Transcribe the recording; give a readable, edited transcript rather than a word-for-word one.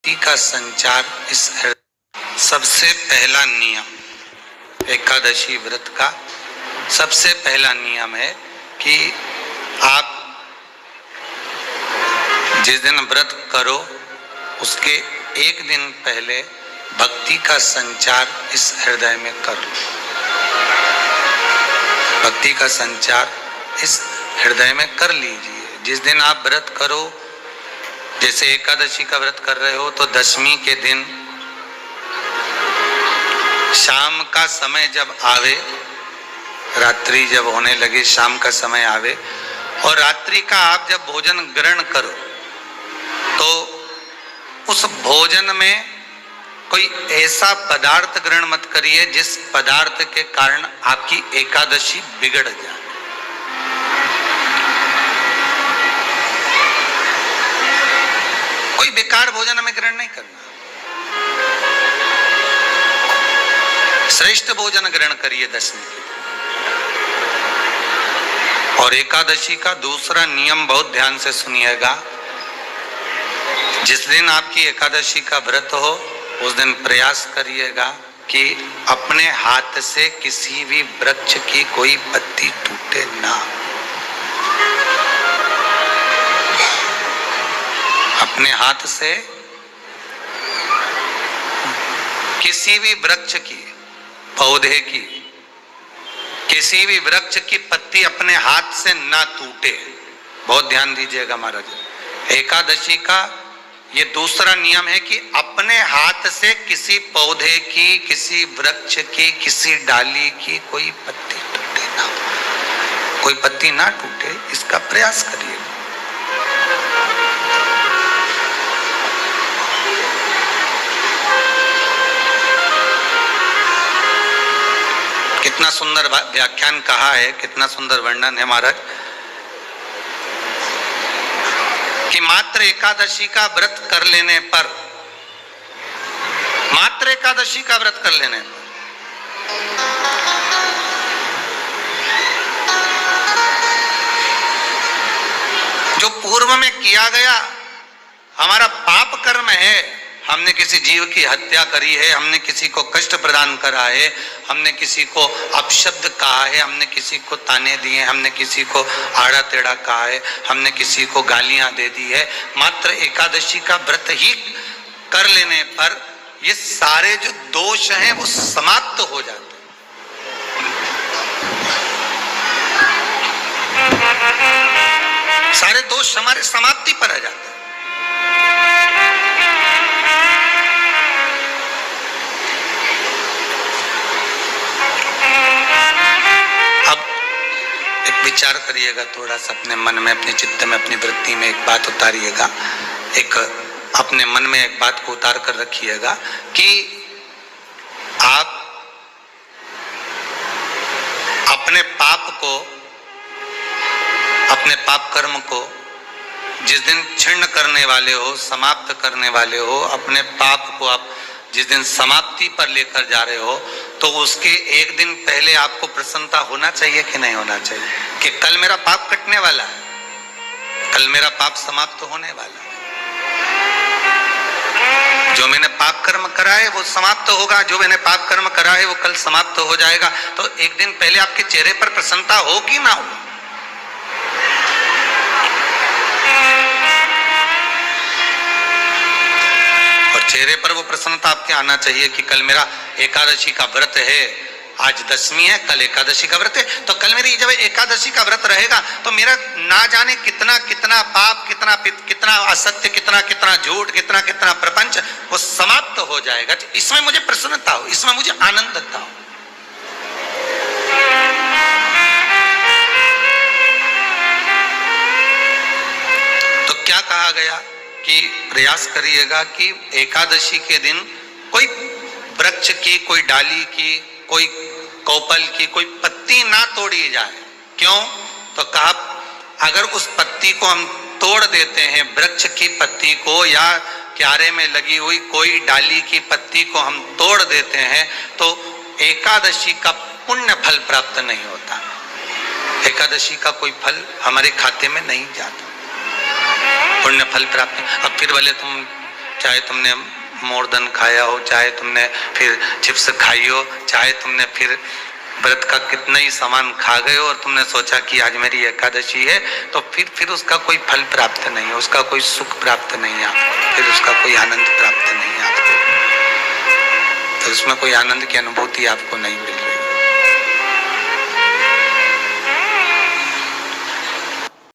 भक्ति का संचार इस सबसे पहला नियम एकादशी व्रत का सबसे पहला नियम है कि आप जिस दिन व्रत करो उसके एक दिन पहले भक्ति का संचार इस हृदय में करो। भक्ति का संचार इस हृदय में कर लीजिए। जिस दिन आप व्रत करो, जैसे एकादशी का व्रत कर रहे हो तो दशमी के दिन शाम का समय जब आवे, रात्रि जब होने लगे, शाम का समय आवे और रात्रि का आप जब भोजन ग्रहण करो तो उस भोजन में कोई ऐसा पदार्थ ग्रहण मत करिए जिस पदार्थ के कारण आपकी एकादशी बिगड़ जाए। कोई बेकार भोजन हमें ग्रहण नहीं करना, श्रेष्ठ भोजन ग्रहण करिए दशमी के। और एकादशी का दूसरा नियम बहुत ध्यान से सुनिएगा। जिस दिन आपकी एकादशी का व्रत हो उस दिन प्रयास करिएगा कि अपने हाथ से किसी भी वृक्ष की कोई पत्ती टूटे ना। अपने हाथ से किसी भी वृक्ष की, पौधे की, किसी भी वृक्ष की पत्ती अपने हाथ से ना टूटे। बहुत ध्यान दीजिएगा महाराज। एकादशी का ये दूसरा नियम है कि अपने हाथ से किसी पौधे की, किसी वृक्ष की, किसी डाली की कोई पत्ती टूटे ना, कोई पत्ती ना टूटे, इसका प्रयास करिए। कितना सुंदर व्याख्यान कहा है, कितना सुंदर वर्णन है महाराज कि मात्र एकादशी का व्रत कर लेने पर, मात्र एकादशी का व्रत कर लेने पर जो पूर्व में किया गया हमारा पाप कर्म है, हमने किसी जीव की हत्या करी है, हमने किसी को कष्ट प्रदान करा है, हमने किसी को अपशब्द कहा है, हमने किसी को ताने दिए, हमने किसी को आड़ा टेढ़ा कहा है, हमने किसी को गालियां दे दी है, मात्र एकादशी का व्रत ही कर लेने पर ये सारे जो दोष हैं वो समाप्त हो जाते हैं। सारे दोष हमारे समाप्ति पर आ जाते हैं। विचार करिएगा थोड़ा सा अपने मन में, अपने चित्त में, अपनी वृत्ति में एक बात उतारिएगा, एक अपने मन में एक बात को उतार कर रखिएगा कि आप अपने पाप को, अपने पाप कर्म को जिस दिन क्षीण करने वाले हो, समाप्त करने वाले हो, अपने पाप को आप जिस दिन समाप्ति पर लेकर जा रहे हो तो उसके एक दिन पहले आपको प्रसन्नता होना चाहिए कि नहीं होना चाहिए कि कल मेरा पाप कटने वाला है, कल मेरा पाप समाप्त होने वाला है। जो मैंने पाप कर्म करा है वो समाप्त होगा, जो मैंने पाप कर्म करा है वो कल समाप्त हो जाएगा। तो एक दिन पहले आपके चेहरे पर प्रसन्नता हो कि ना हो? चेहरे पर वो प्रसन्नता आपके आना चाहिए कि कल मेरा एकादशी का व्रत है, आज दशमी है, कल एकादशी का व्रत है, तो कल मेरी जब एकादशी का व्रत रहेगा तो मेरा ना जाने कितना कितना पाप, कितना असत्य, कितना झूठ, कितना प्रपंच वो समाप्त हो जाएगा। इसमें मुझे प्रसन्नता हो, इसमें मुझे आनंदता हो। तो क्या कहा गया कि प्रयास करिएगा कि एकादशी के दिन कोई वृक्ष की, कोई डाली की, कोई कोपल की कोई पत्ती ना तोड़ी जाए। क्यों? तो कहा अगर उस पत्ती को हम तोड़ देते हैं, वृक्ष की पत्ती को या क्यारे में लगी हुई कोई डाली की पत्ती को हम तोड़ देते हैं तो एकादशी का पुण्य फल प्राप्त नहीं होता, एकादशी का कोई फल हमारे खाते में नहीं जाता, पुण्य फल प्राप्त। अब फिर बोले तुम चाहे तुमने मोरदन खाया हो, चाहे तुमने फिर चिप्स खाई हो, चाहे तुमने फिर व्रत का कितना ही सामान खा गए हो और तुमने सोचा कि आज मेरी एकादशी है, तो फिर उसका कोई फल प्राप्त नहीं है, उसका कोई सुख प्राप्त नहीं है आपको, फिर उसका कोई आनंद प्राप्त नहीं है आपको, तो उसमें कोई आनंद की अनुभूति आपको नहीं मिल रही।